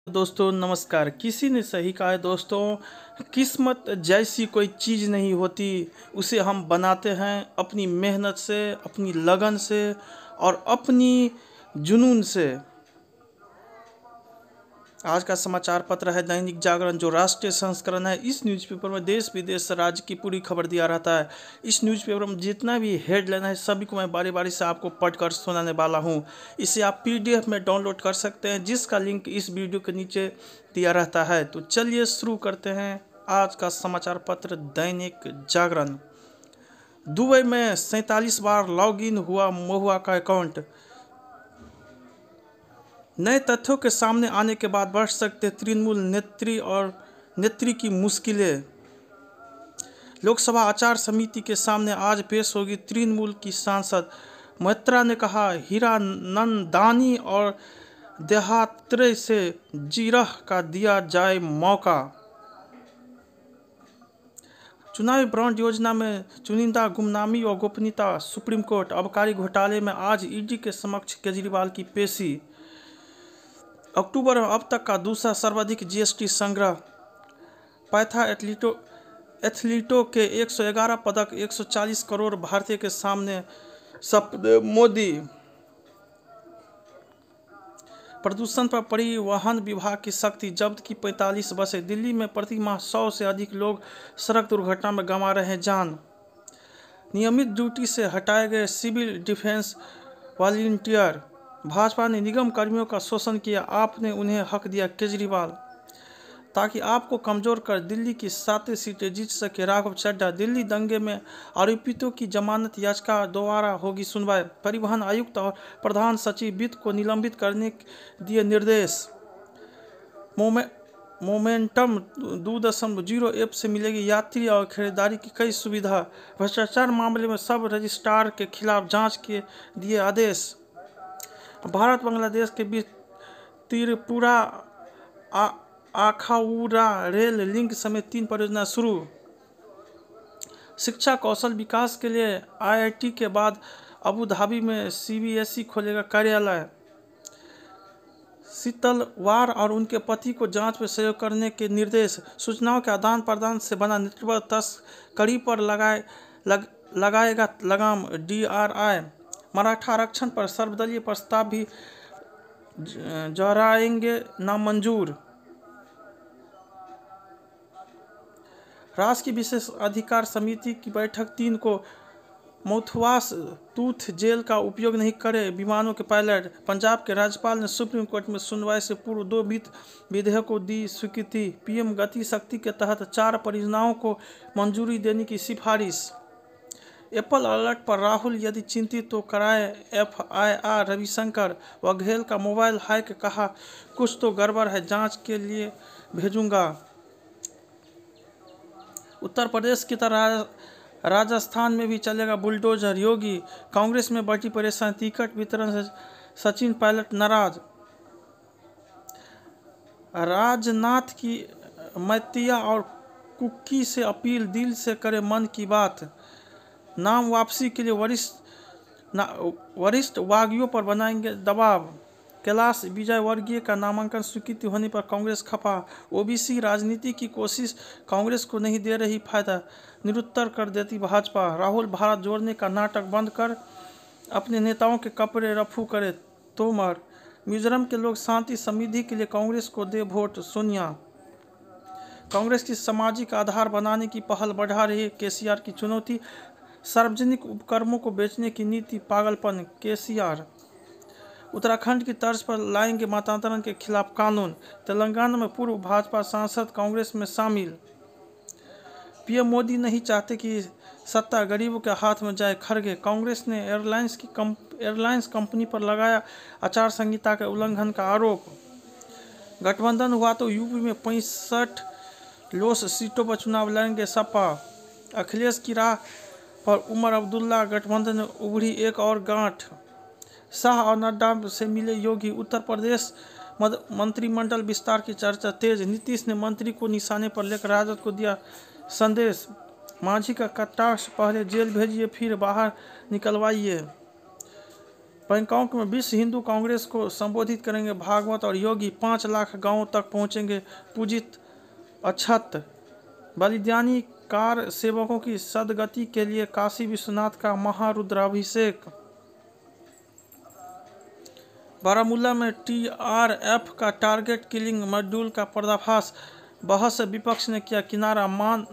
दोस्तों नमस्कार। किसी ने सही कहा है दोस्तों, किस्मत जैसी कोई चीज़ नहीं होती, उसे हम बनाते हैं अपनी मेहनत से, अपनी लगन से और अपनी जुनून से। आज का समाचार पत्र है दैनिक जागरण, जो राष्ट्रीय संस्करण है। इस न्यूज़पेपर में देश विदेश राज्य की पूरी खबर दिया रहता है। इस न्यूज़पेपर में जितना भी हेडलाइन है सभी को मैं बारी बारी से आपको पढ़कर सुनाने वाला हूं। इसे आप पीडीएफ में डाउनलोड कर सकते हैं, जिसका लिंक इस वीडियो के नीचे दिया रहता है। तो चलिए शुरू करते हैं आज का समाचार पत्र दैनिक जागरण। दुबई में 47 बार लॉग इन हुआ महुआ का अकाउंट। नए तथ्यों के सामने आने के बाद बढ़ सकते तृणमूल नेत्री की मुश्किलें। लोकसभा आचार समिति के सामने आज पेश होगी तृणमूल की सांसद। मैत्रा ने कहा, हीरानंदानी और देहात्रे से जिरह का दिया जाए मौका। चुनावी बॉन्ड योजना में चुनिंदा गुमनामी और गोपनीयता। Supreme court. आबकारी घोटाले में आज ईडी के समक्ष केजरीवाल की पेशी। अक्टूबर में अब तक का दूसरा सर्वाधिक जीएसटी संग्रह। पैथा एथलीटों के 111 पदक, 140 करोड़ भारतीय के सामने सपने मोदी। प्रदूषण पर परिवहन विभाग की सख्ती, जब्त की 45 बसें। दिल्ली में प्रति माह 100 से अधिक लोग सड़क दुर्घटना में गंवा रहे जान। नियमित ड्यूटी से हटाए गए सिविल डिफेंस वॉलंटियर। भाजपा ने निगम कर्मियों का शोषण किया, आपने उन्हें हक दिया केजरीवाल, ताकि आपको कमजोर कर दिल्ली की 7 सीटें जीत सके राघव चड्ढा। दिल्ली दंगे में आरोपितों की जमानत याचिका दोबारा होगी सुनवाई। परिवहन आयुक्त और प्रधान सचिव वित्त को निलंबित करने दिए निर्देश। मोमेंटम 2.0 ऐप से मिलेगी यात्री और खरीदारी की कई सुविधा। भ्रष्टाचार मामले में सब रजिस्ट्रार के खिलाफ जांच के दिए आदेश। भारत बांग्लादेश के बीच त्रिपुरा आखाउड़ा रेल लिंक समेत 3 परियोजना शुरू। शिक्षा कौशल विकास के लिए आईआईटी के बाद अबू धाबी में सीबीएसई खोलेगा कार्यालय। शीतलवार और उनके पति को जांच में सहयोग करने के निर्देश। सूचनाओं के आदान प्रदान से बना नेटवर्क तस्करी पर लगाएगा लगाम डीआरआई। मराठा आरक्षण पर सर्वदलीय प्रस्ताव भी दोहराएंगे नामंजूर। राष्ट्र की विशेष अधिकार समिति की बैठक 3 को। माउथवाश टूथ जेल का उपयोग नहीं करे विमानों के पायलट। पंजाब के राज्यपाल ने सुप्रीम कोर्ट में सुनवाई से पूर्व 2 विधेयकों को दी स्वीकृति। पीएम गति शक्ति के तहत 4 परियोजनाओं को मंजूरी देने की सिफारिश। एप्पल अलर्ट पर राहुल यदि चिंतित तो कराए एफआईआर। रविशंकर। वघेल का मोबाइल हैक, कहा कुछ तो गड़बड़ है, जांच के लिए भेजूंगा। उत्तर प्रदेश की तरह राजस्थान में भी चलेगा बुलडोजर। योगी। कांग्रेस में बढ़ी परेशानी, टिकट वितरण से सचिन पायलट नाराज। राजनाथ की मैतिया और कुक्की से अपील, दिल से करे मन की बात। नाम वापसी के लिए वरिष्ठ बागियों पर बनाएंगे दबाव। कैलाश विजयवर्गीय का नामांकन स्वीकृति होने पर कांग्रेस खफा। ओबीसी राजनीति की कोशिश कांग्रेस को नहीं दे रही फायदा, निरुत्तर कर देती भाजपा। राहुल भारत जोड़ने का नाटक बंद कर अपने नेताओं के कपड़े रफू करे तोमर। मिजोरम के लोग शांति समृद्धि के लिए कांग्रेस को दे वोट, सोनिया। कांग्रेस की सामाजिक आधार बनाने की पहल बढ़ा रही केसीआर की चुनौती। सार्वजनिक उपक्रमों को बेचने की नीति पागलपन, केसीआर। उत्तराखंड की तर्ज पर लाएंगे मतांतरण के खिलाफ कानून। तेलंगाना में पूर्व भाजपा सांसद कांग्रेस में शामिल। पीएम मोदी नहीं चाहते कि सत्ता गरीबों के हाथ में जाए, खड़गे। कांग्रेस ने एयरलाइंस कंपनी पर लगाया आचार संहिता के उल्लंघन का आरोप। गठबंधन हुआ तो यूपी में 65 लोस सीटों पर चुनाव लड़ेंगे सपा। अखिलेश की राह पर उमर अब्दुल्ला, गठबंधन में उभरी एक और गांठ। शाह और नड्डा से मिले योगी। उत्तर प्रदेश मंत्रिमंडल विस्तार की चर्चा तेज। नीतीश ने मंत्री को निशाने पर लेकर राजद को दिया संदेश। मांझी का कटाक्ष, पहले जेल भेजिए फिर बाहर निकलवाइए। बैंकॉक में विश्व हिंदू कांग्रेस को संबोधित करेंगे भागवत और योगी। 5 लाख गांवों तक पहुंचेंगे पूजित अक्षत। बलिदानी कार सेवकों की सदगति के लिए काशी विश्वनाथ का महारुद्राभिषेक। बारामूला में TRF का टारगेट किलिंग मॉड्यूल का पर्दाफाश। बहस से विपक्ष ने किया किनारा, मान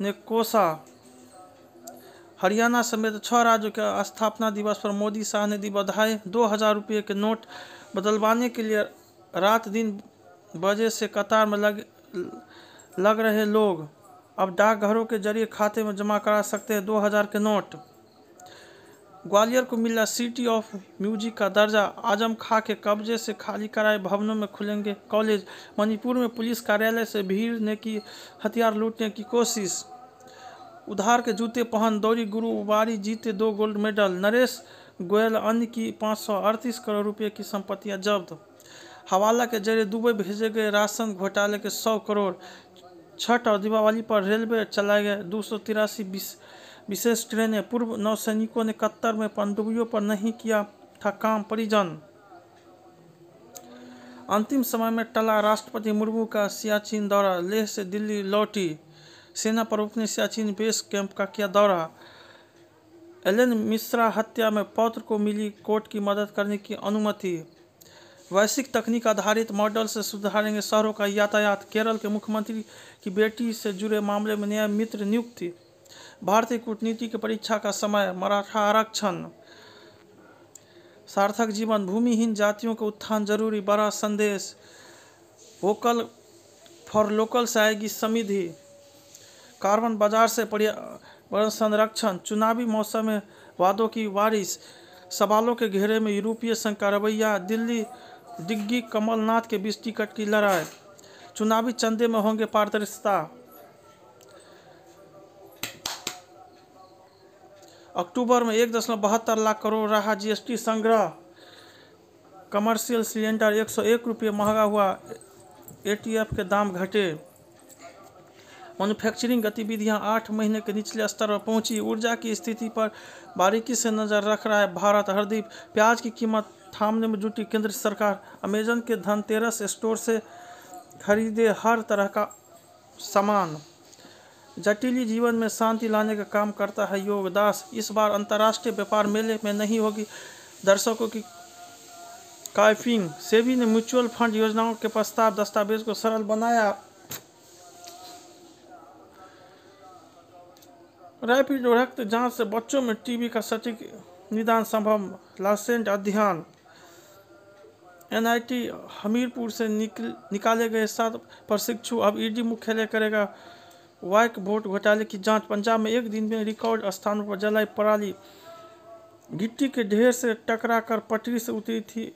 ने कोसा। हरियाणा समेत 6 राज्यों के स्थापना दिवस पर मोदी शाह ने दी बधाई। 2000 रुपये के नोट बदलवाने के लिए रात दिन बजे से कतार में लग रहे लोग अब डाकघरों के जरिए खाते में जमा करा सकते हैं 2000 के नोट। ग्वालियर को मिला सिटी ऑफ म्यूजिक का दर्जा। आजम खां के कब्जे से खाली कराए भवनों में खुलेंगे कॉलेज। मणिपुर में पुलिस कार्यालय से भीड़ ने की हथियार लूटने की कोशिश। उधार के जूते पहन दौड़ी गुरु उबारी, जीते 2 गोल्ड मेडल। नरेश गोयल अन्य की 538 करोड़ रुपए की संपत्तियां जब्त। हवाला के जरिए दुबई भेजे गए राशन घोटाले के 100 करोड़। छठ और दीपावली पर रेलवे चलाए गए 283 विशेष ट्रेनें। पूर्व नौसैनिकों ने कतर में पनडुब्बियों पर नहीं किया था काम। परिजन। अंतिम समय में टला राष्ट्रपति मुर्मू का सियाचिन दौरा। लेह से दिल्ली लौटी सेना प्रमुख ने सियाचिन बेस कैंप का किया दौरा। एलन मिश्रा हत्या में पौत्र को मिली कोर्ट की मदद करने की अनुमति। वैश्विक तकनीक आधारित मॉडल से सुधारेंगे शहरों का यातायात। केरल के मुख्यमंत्री की बेटी से जुड़े मामले में न्याय मित्र नियुक्ति। भारतीय कूटनीति की परीक्षा का समय। मराठा आरक्षण। सार्थक जीवन। भूमिहीन जातियों का उत्थान जरूरी। बड़ा संदेश। वोकल फॉर लोकल से आएगी समृद्धि। कार्बन बाजार से पर्यावरण संरक्षण। चुनावी मौसम में वादों की बारिश। सवालों के घेरे में यूरोपीय संघ का रवैया। दिल्ली दिग्गी कमलनाथ के बीच टिकट की लड़ाई। चुनावी चंदे में होंगे पारदर्शिता। अक्टूबर में 1.72 लाख करोड़ रहा GST संग्रह। कमर्शियल सिलेंडर 101 रुपये महंगा हुआ। ATF के दाम घटे। मैन्युफैक्चरिंग गतिविधियां 8 महीने के निचले स्तर पर पहुंची। ऊर्जा की स्थिति पर बारीकी से नजर रख रहा है भारत। हरदीप। प्याज की कीमत थामने में जुटी केंद्र सरकार। अमेजन के धनतेरस स्टोर से खरीदे हर तरह का सामान। जटिल जीवन में शांति लाने का काम करता है योग। दास। इस बार अंतर्राष्ट्रीय व्यापार मेले में नहीं होगी दर्शकों की काइफिंग। सेबी ने म्यूचुअल फंड योजनाओं के प्रस्ताव दस्तावेज को सरल बनाया। रैपिड रक्त जांच से बच्चों में TB का सटीक निदान संभव। लासेंट अध्ययन। NIT हमीरपुर से निकाले गए 7 प्रशिक्षु अब ED मुख्यालय करेगा वाइक वोट घोटाले की जांच। पंजाब में एक दिन में रिकॉर्ड स्थानों पर जलाई पराली। गिट्टी के ढेर से टकराकर पटरी से उतरी थी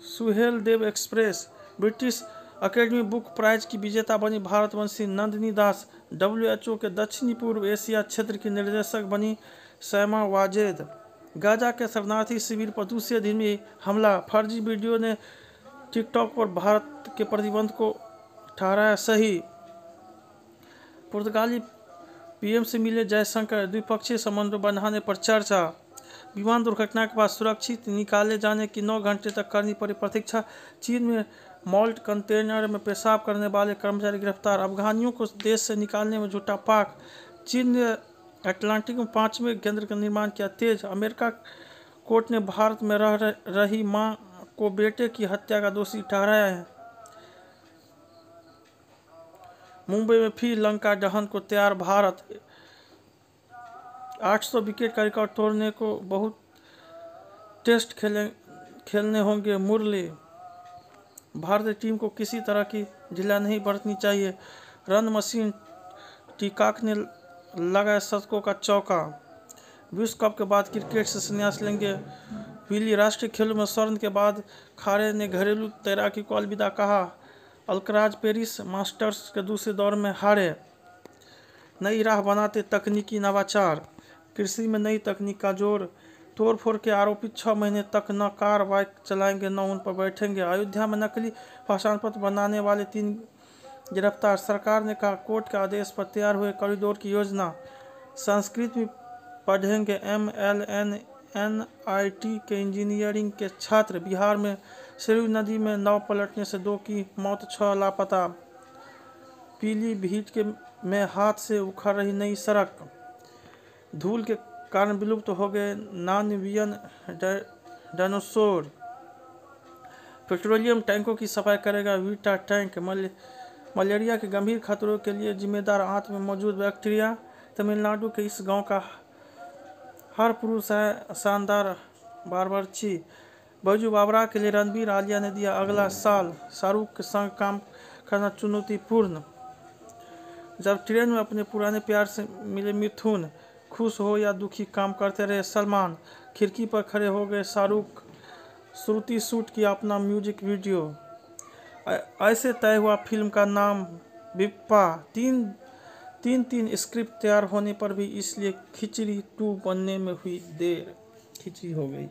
Suheldev Express. British Academy Book Prize की विजेता बनी भारतवंशी नंदिनी दास। WHO के दक्षिणी पूर्व एशिया क्षेत्र की निर्देशक बनी सैमा वाजेद। गाजा के शरणार्थी शिविर पर दूसरे दिन में हमला। फर्जी वीडियो ने टिकटॉक पर भारत के प्रतिबंध को ठहराया सही। पुर्तगाली PM से मिले जयशंकर। द्विपक्षीय संबंध बढ़ाने पर चर्चा। विमान दुर्घटना के बाद सुरक्षित निकाले जाने की 9 घंटे तक करनी पड़ी प्रतीक्षा। चीन में मॉल्ट कंटेनर में पेशाब करने वाले कर्मचारी गिरफ्तार। अफगानियों को देश से निकालने में जुटा पाक। चीन ने अटलांटिक में 5वें केंद्र का निर्माण किया तेज। अमेरिका कोर्ट ने भारत में रह रही मां को बेटे की हत्या का दोषी ठहराया है। मुंबई में फिर लंका दहन को तैयार भारत। 800 विकेट का रिकॉर्ड तोड़ने को बहुत टेस्ट खेलने होंगे मुरली। भारतीय टीम को किसी तरह की ढीला नहीं बरतनी चाहिए। रन मशीन टिकाक ने लगाया शतकों का चौका। विश्व कप के बाद क्रिकेट से संन्यास लेंगे विली। राष्ट्रीय खेलों में स्वर्ण के बाद खारे ने घरेलू तैराकी को अलविदा कहा। अल्कराज पेरिस मास्टर्स के दूसरे दौर में हारे। नई राह बनाते तकनीकी नवाचार। कृषि में नई तकनीक का जोर। तोड़फोड़ के आरोपित 6 महीने तक न कार्रवाई चलाएंगे न उन पर बैठेंगे। अयोध्या में नकली पहचान पत्र बनाने वाले 3 गिरफ्तार। सरकार ने कहा कोर्ट के आदेश पर तैयार हुए कॉरिडोर की योजना। संस्कृत में पढ़ेंगे एनआईटी के इंजीनियरिंग के छात्र। बिहार में सरयू नदी में नाव पलटने से 2 की मौत, 6 लापता। पीलीभीत में हाथ से उखड़ रही नई सड़क। धूल के कारण विलुप्त हो गए नामीबियन डायनासोर। पेट्रोलियम टैंकों की सफाई करेगा वीटा टैंक। मलेरिया के गंभीर खतरों के लिए जिम्मेदार आंत में मौजूद बैक्टीरिया। तमिलनाडु के इस गांव का हर पुरुष है शानदार बावर्ची। बैजू बावरा के लिए रणबीर आलिया ने दिया अगला साल शाहरुख के संग काम करना चुनौतीपूर्ण। जब ट्रेन में अपने पुराने प्यार से मिले मिथुन, खुश हो या दुखी काम करते रहे सलमान। खिड़की पर खड़े हो गए शाहरुख। श्रुति शूट किया अपना म्यूजिक वीडियो। ऐसे तय हुआ फिल्म का नाम बिप्पा। तीन स्क्रिप्ट तैयार होने पर भी इसलिए खिचड़ी 2 बनने में हुई देर। खिचड़ी हो गई।